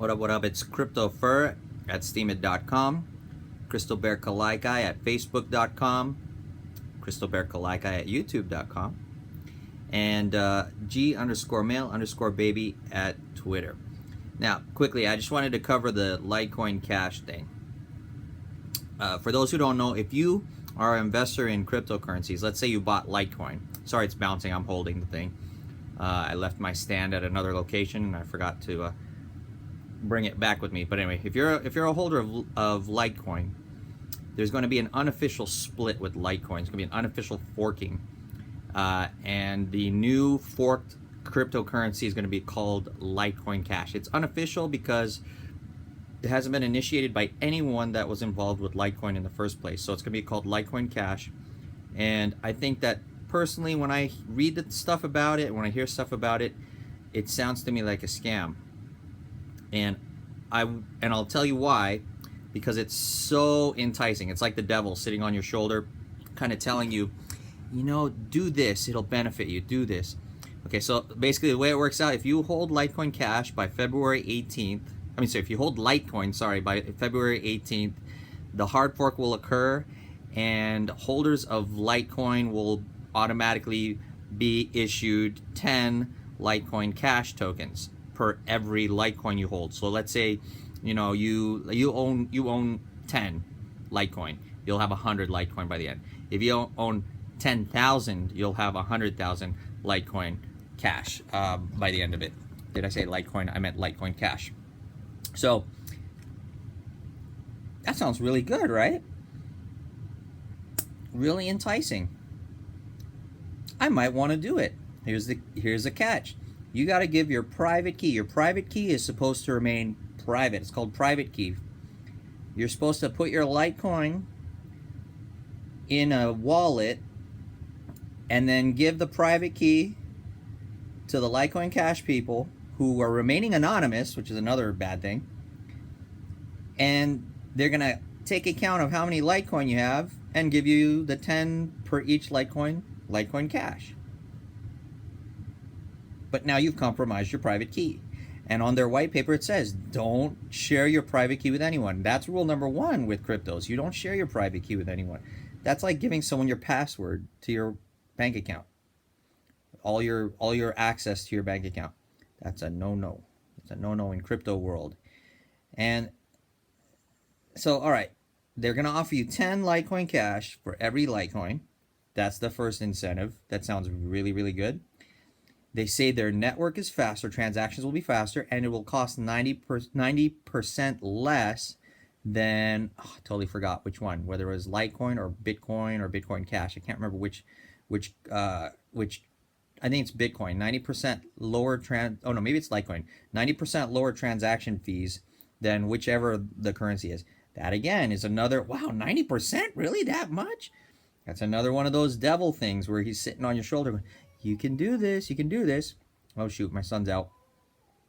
What up? It's Crypto Fur at steemit.com, Crystal Bear Kalaikai at facebook.com, Crystal Bear Kalaikai at youtube.com, and G_male_baby at Twitter. Now, quickly, I just wanted to cover the Litecoin Cash thing. For those who don't know, if you are an investor in cryptocurrencies, let's say you bought Litecoin. Sorry, it's bouncing. I'm holding the thing. I left my stand at another location and I forgot to bring it back with me. But anyway, if you're a holder of Litecoin, there's going to be an unofficial split with Litecoin. It's going to be an unofficial forking, and the new forked cryptocurrency is going to be called Litecoin Cash. It's unofficial because it hasn't been initiated by anyone that was involved with Litecoin in the first place. So it's going to be called Litecoin Cash. And I think that personally, when I read the stuff about it, when I hear stuff about it, it sounds to me like a scam. And I'll tell you why, because it's so enticing. It's like the devil sitting on your shoulder, kind of telling you, you know, do this, it'll benefit you, do this. Okay, so basically the way it works out, if you hold Litecoin Cash by February 18th, if you hold Litecoin, by February 18th, the hard fork will occur and holders of Litecoin will automatically be issued 10 Litecoin Cash tokens per every Litecoin you hold. So let's say, you know, you own 10 Litecoin, you'll have 100 Litecoin by the end. If you own 10,000, you'll have 100,000 Litecoin Cash by the end of it. Did I say Litecoin? I meant Litecoin Cash. So that sounds really good, right? Really enticing. I might want to do it. Here's the catch. You got to give your private key. Your private key is supposed to remain private. It's called private key. You're supposed to put your Litecoin in a wallet and then give the private key to the Litecoin Cash people who are remaining anonymous, which is another bad thing. And they're going to take account of how many Litecoin you have and give you the 10 per each Litecoin Cash. But now you've compromised your private key. And on their white paper it says, don't share your private key with anyone. That's rule number 1 with cryptos. You don't share your private key with anyone. That's like giving someone your password to your bank account. All your access to your bank account. That's a no-no. It's a no-no in crypto world. And so, all right, they're going to offer you 10 Litecoin Cash for every Litecoin. That's the first incentive. That sounds really, really good. They say their network is faster, transactions will be faster, and it will cost 90% less than, I totally forgot which one, whether it was Litecoin or Bitcoin Cash. I can't remember which I think it's Bitcoin. 90% lower maybe it's Litecoin. 90% lower transaction fees than whichever the currency is. That again is another, wow, 90%? Really, that much? That's another one of those devil things where he's sitting on your shoulder going, you can do this, you can do this. Oh shoot, my son's out.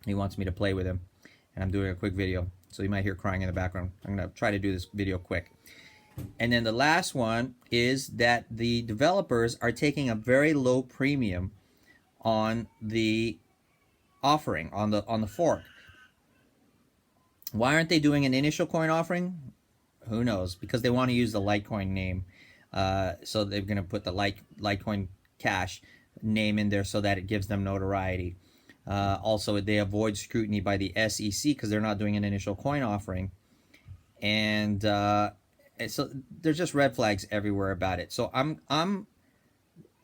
He wants me to play with him. And I'm doing a quick video, so you might hear crying in the background. I'm going to try to do this video quick. And then the last one is that the developers are taking a very low premium on the offering, on the fork. Why aren't they doing an initial coin offering? Who knows? Because they want to use the Litecoin name. So they're going to put the Litecoin Cash name in there so that it gives them notoriety. Also, they avoid scrutiny by the SEC because they're not doing an initial coin offering. And so there's just red flags everywhere about it. So I'm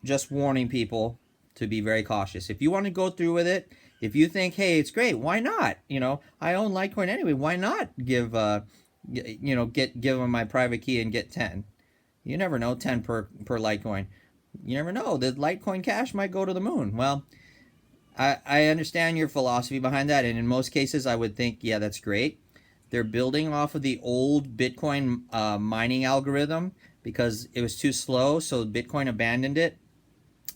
just warning people to be very cautious. If you want to go through with it, if you think, hey, it's great, why not? You know, I own Litecoin anyway. Why not give them my private key and get 10? You never know, 10 per Litecoin. You never know. The Litecoin Cash might go to the moon. Well, I understand your philosophy behind that, and in most cases, I would think, yeah, that's great. They're building off of the old Bitcoin mining algorithm because it was too slow, so Bitcoin abandoned it.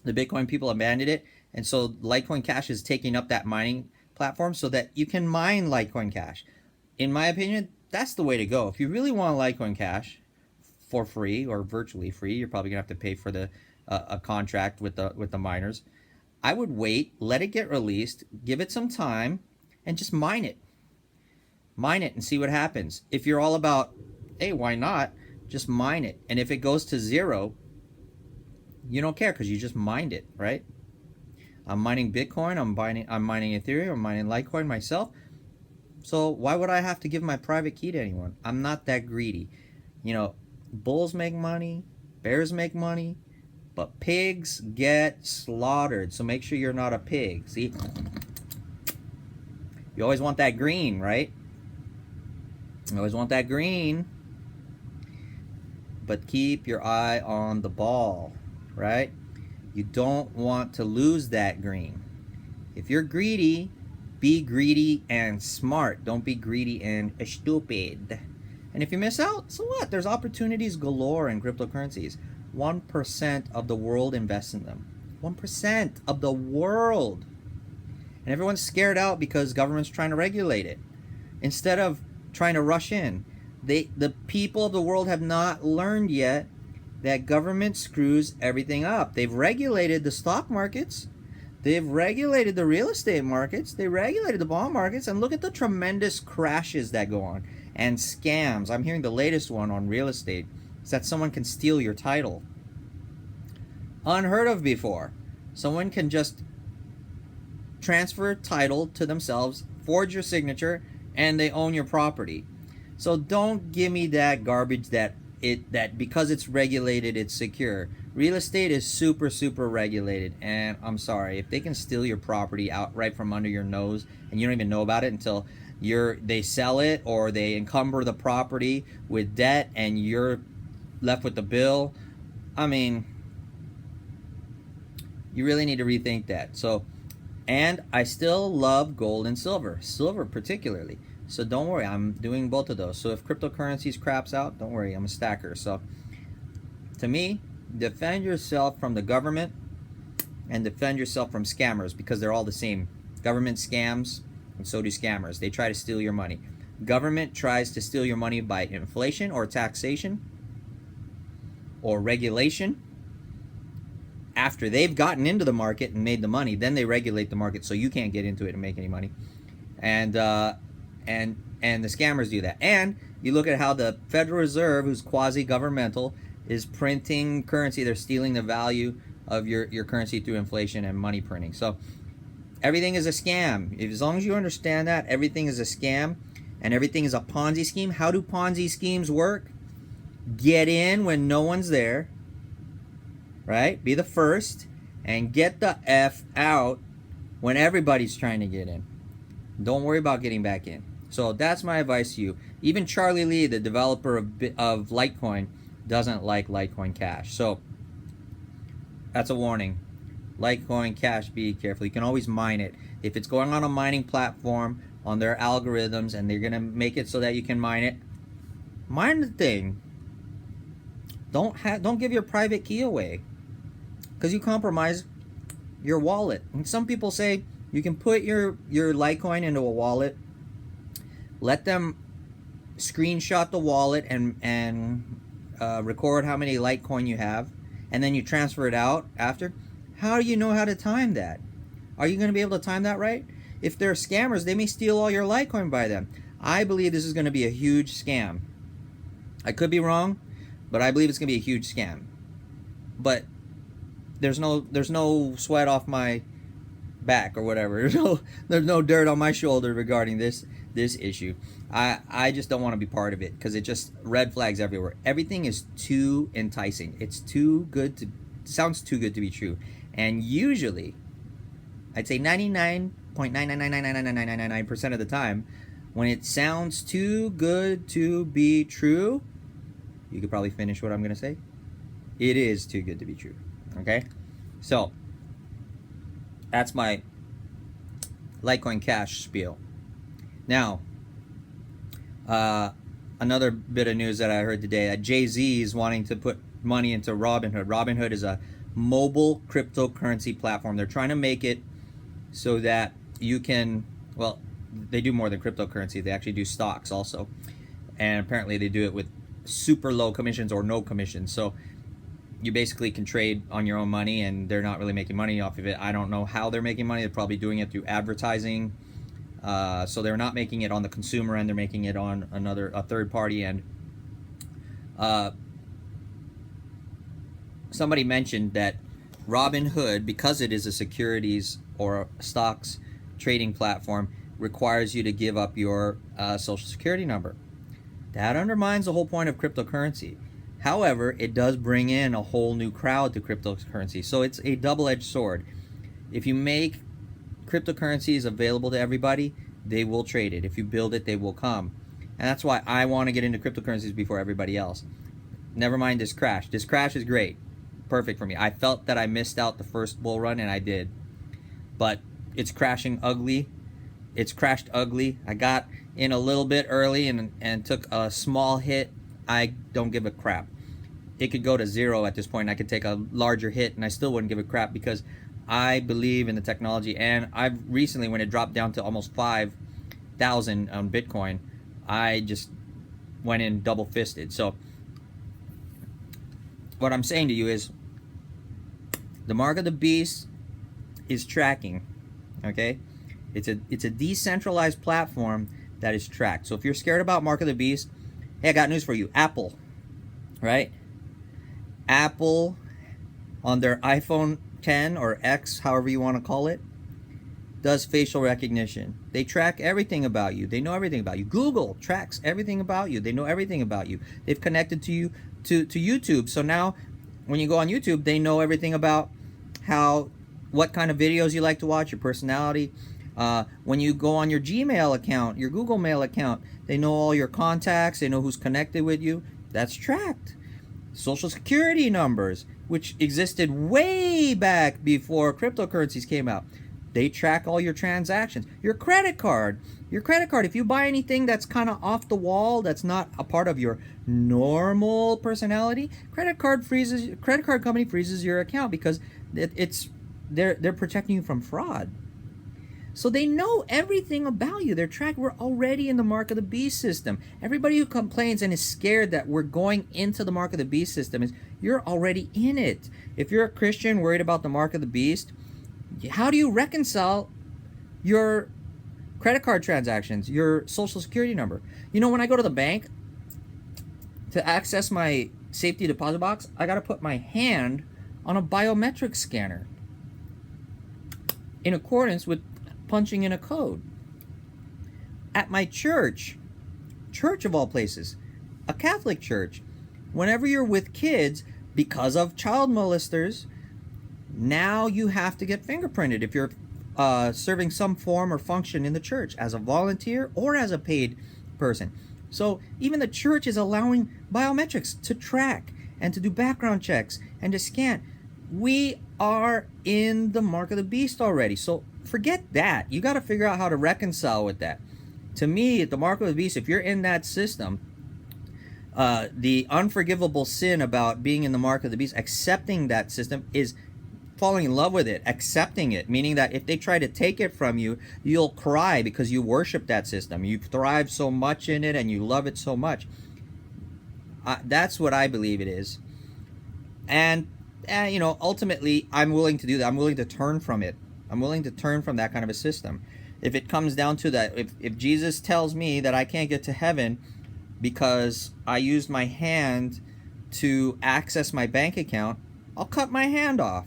The Bitcoin people abandoned it, and so Litecoin Cash is taking up that mining platform so that you can mine Litecoin Cash. In my opinion, that's the way to go. If you really want Litecoin Cash for free or virtually free, you're probably gonna have to pay for the a contract with the miners. I would wait, let it get released, give it some time, and just mine it. Mine it and see what happens. If you're all about, hey, why not? Just mine it. And if it goes to zero, you don't care because you just mined it, right? I'm mining Bitcoin, I'm mining Ethereum, I'm mining Litecoin myself. So why would I have to give my private key to anyone? I'm not that greedy. You know, bulls make money, bears make money, but pigs get slaughtered. So make sure you're not a pig. See? You always want that green, right? You always want that green. But keep your eye on the ball, right? You don't want to lose that green. If you're greedy, be greedy and smart. Don't be greedy and stupid. And if you miss out, so what? There's opportunities galore in cryptocurrencies. 1% of the world invests in them. 1% of the world. And everyone's scared out because government's trying to regulate it. Instead of trying to rush in, the people of the world have not learned yet that government screws everything up. They've regulated the stock markets. They've regulated the real estate markets. They regulated the bond markets. And look at the tremendous crashes that go on. And scams. I'm hearing the latest one on real estate is that someone can steal your title. Unheard of before. Someone can just transfer title to themselves, forge your signature, and they own your property. So don't give me that garbage that because it's regulated, it's secure. Real estate is super, super regulated, and I'm sorry, if they can steal your property out right from under your nose and you don't even know about it until they sell it or they encumber the property with debt and you're left with the bill, I mean, you really need to rethink that. So, and I still love gold and silver particularly. So don't worry, I'm doing both of those. So if cryptocurrencies craps out, don't worry, I'm a stacker. So to me, defend yourself from the government and defend yourself from scammers because they're all the same. Government scams and so do scammers. They try to steal your money. Government tries to steal your money by inflation or taxation or regulation. After they've gotten into the market and made the money, then they regulate the market so you can't get into it and make any money. And the scammers do that. And you look at how the Federal Reserve, who's quasi-governmental, is printing currency. They're stealing the value of your currency through inflation and money printing. So everything is a scam. As long as you understand that, everything is a scam and everything is a Ponzi scheme. How do Ponzi schemes work? Get in when no one's there, right? Be the first and get the F out when everybody's trying to get in. Don't worry about getting back in. So that's my advice to you. Even Charlie Lee, the developer of Litecoin, doesn't like Litecoin Cash. So that's a warning. Litecoin Cash, be careful. You can always mine it. If it's going on a mining platform on their algorithms and they're going to make it so that you can mine it, mine the thing. Don't give your private key away because you compromise your wallet. And some people say you can put your Litecoin into a wallet, let them screenshot the wallet and record how many Litecoin you have, and then you transfer it out after. How do you know how to time that? Are you going to be able to time that right? If they're scammers, they may steal all your Litecoin by them. I believe this is going to be a huge scam. I could be wrong, but I believe it's going to be a huge scam. But there's no sweat off my back or whatever. There's no dirt on my shoulder regarding this issue. I just don't want to be part of it because it just red flags everywhere. Everything is too enticing. It's sounds too good to be true. And usually, I'd say 99.9999999% of the time, when it sounds too good to be true, you could probably finish what I'm going to say. It is too good to be true. Okay? So, that's my Litecoin Cash spiel. Now, another bit of news that I heard today, Jay-Z is wanting to put money into Robinhood. Robinhood is a mobile cryptocurrency platform. They're trying to make it so that you can, well, they do more than cryptocurrency. They actually do stocks also. And apparently they do it with super low commissions or no commissions. So you basically can trade on your own money and they're not really making money off of it. I don't know how they're making money. They're probably doing it through advertising. So they're not making it on the consumer end, they're making it on a third party end. Somebody mentioned that Robinhood, because it is a securities or stocks trading platform, requires you to give up your social security number. That undermines the whole point of cryptocurrency. However, it does bring in a whole new crowd to cryptocurrency. So it's a double-edged sword. If you make cryptocurrencies available to everybody, they will trade it. If you build it, they will come. And that's why I want to get into cryptocurrencies before everybody else. Never mind this crash. This crash is great. Perfect for me. I felt that I missed out the first bull run, and I did. But it's crashing ugly. It's crashed ugly. I got in a little bit early and took a small hit. I don't give a crap. It could go to zero at this point. I could take a larger hit and I still wouldn't give a crap, because I believe in the technology. And I've recently, when it dropped down to almost 5,000 on Bitcoin, I just went in double fisted. So what I'm saying to you is, the mark of the beast is tracking. Okay, it's a decentralized platform that is tracked. So if you're scared about mark of the beast, hey, I got news for you. Apple, right? Apple, on their iPhone 10 or X, however you want to call it, does facial recognition. They track everything about you. They know everything about you. Google tracks everything about you. They know everything about you. They've connected to you to YouTube. So now when you go on YouTube, they know everything about what kind of videos you like to watch, your personality. When you go on your Gmail account, your Google Mail account, they know all your contacts. They know who's connected with you. That's tracked. Social security numbers, which existed way back before cryptocurrencies came out. They track all your transactions. Your credit card. If you buy anything that's kind of off the wall, that's not a part of your normal personality, credit card company freezes your account, because they're protecting you from fraud. So they know everything about you. They're tracked. We're already in the mark of the beast system. Everybody who complains and is scared that we're going into the mark of the beast system, you're already in it. If you're a Christian worried about the mark of the beast, how do you reconcile your credit card transactions, your social security number? You know, when I go to the bank to access my safety deposit box, I got to put my hand on a biometric scanner in accordance with punching in a code. At my church of all places, a Catholic church, whenever you're with kids, because of child molesters, now you have to get fingerprinted if you're serving some form or function in the church as a volunteer or as a paid person. So even the church is allowing biometrics to track and to do background checks and to scan. We are in the mark of the beast already. So forget that. You got to figure out how to reconcile with that. To me, the mark of the beast, if you're in that system, the unforgivable sin about being in the mark of the beast, accepting that system, is falling in love with it, accepting it, meaning that if they try to take it from you, you'll cry because you worship that system. You thrive so much in it and you love it so much. That's what I believe it is. And you know, ultimately, I'm willing to do that. I'm willing to turn from it. I'm willing to turn from that kind of a system. If it comes down to that, if Jesus tells me that I can't get to heaven because I used my hand to access my bank account, I'll cut my hand off.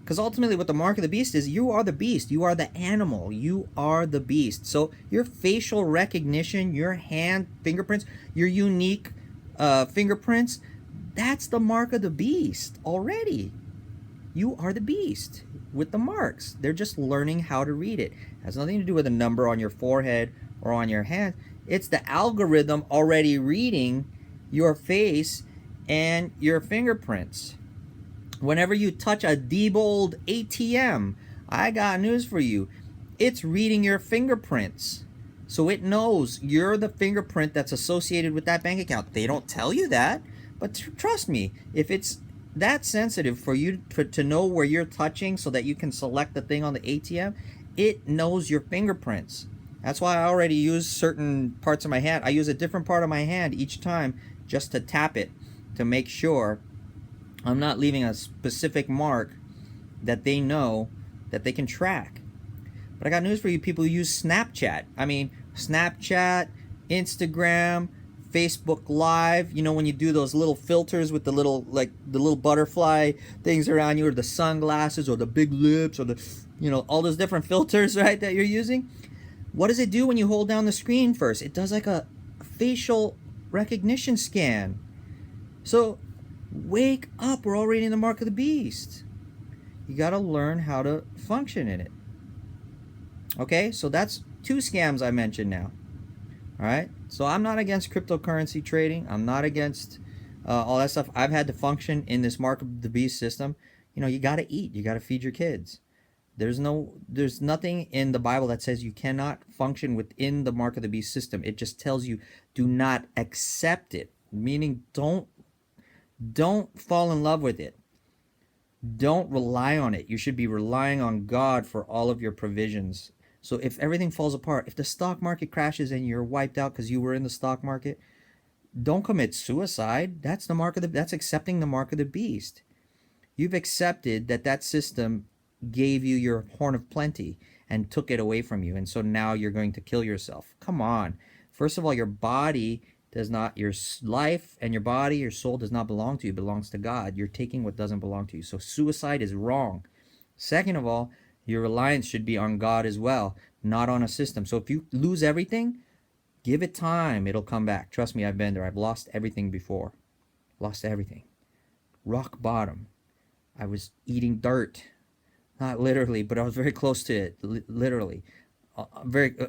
Because ultimately what the mark of the beast is, you are the beast. You are the animal. You are the beast. So your facial recognition, your hand fingerprints, your unique fingerprints, that's the mark of the beast already. You are the beast with the marks. They're just learning how to read it. It has nothing to do with a number on your forehead or on your hand. It's the algorithm already reading your face and your fingerprints. Whenever you touch a Diebold ATM, I got news for you. It's reading your fingerprints. So it knows you're the fingerprint that's associated with that bank account. They don't tell you that, but trust me, if it's that sensitive for you to know where you're touching so that you can select the thing on the ATM, it knows your fingerprints. That's why I already use certain parts of my hand. I use a different part of my hand each time just to tap it to make sure I'm not leaving a specific mark that they know that they can track. But I got news for you people who use Snapchat. I mean, Snapchat, Instagram, Facebook Live. You know, when you do those little filters with the little, like, the little butterfly things around you, or the sunglasses, or the big lips, or the, you know, all those different filters, right, that you're using. What does it do when you hold down the screen first? It does like a facial recognition scan. So wake up. We're already in the mark of the beast. You got to learn how to function in it. Okay, so that's 2 scams I mentioned now. All right, so I'm not against cryptocurrency trading. I'm not against all that stuff. I've had to function in this mark of the beast system. You know, you got to eat. You got to feed your kids. There's nothing in the Bible that says you cannot function within the mark of the beast system. It just tells you do not accept it, meaning don't fall in love with it. Don't rely on it. You should be relying on God for all of your provisions. So if everything falls apart, if the stock market crashes and you're wiped out because you were in the stock market, don't commit suicide. That's accepting the mark of the beast. You've accepted that system gave you your horn of plenty and took it away from you, and so now you're going to kill yourself. Come on. First of all, your body does not, your life and your body, your soul does not belong to you. It belongs to God. You're taking what doesn't belong to you. So suicide is wrong. Second of all, your reliance should be on God as well, not on a system. So if you lose everything, give it time. It'll come back. Trust me, I've been there. I've lost everything before. Lost everything. Rock bottom. I was eating dirt. Not literally, but I was very close to it. Literally.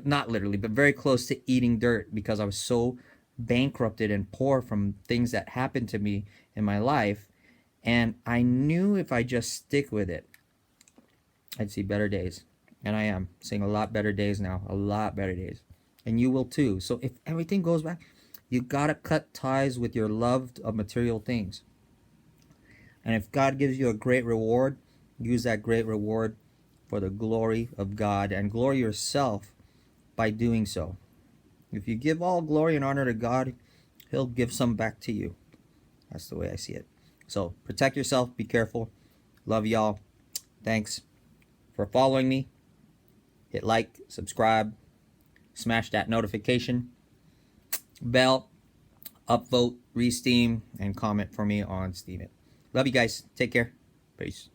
Not literally, but very close to eating dirt because I was so bankrupted and poor from things that happened to me in my life. And I knew if I just stick with it, I'd see better days. And I am seeing a lot better days now. A lot better days. And you will too. So if everything goes back, you gotta cut ties with your love of material things. And if God gives you a great reward, use that great reward for the glory of God and glory yourself by doing so. If you give all glory and honor to God, He'll give some back to you. That's the way I see it. So protect yourself. Be careful. Love y'all. Thanks for following me. Hit like, subscribe, smash that notification bell, upvote, re-steam, and comment for me on Steam It. Love you guys. Take care. Peace.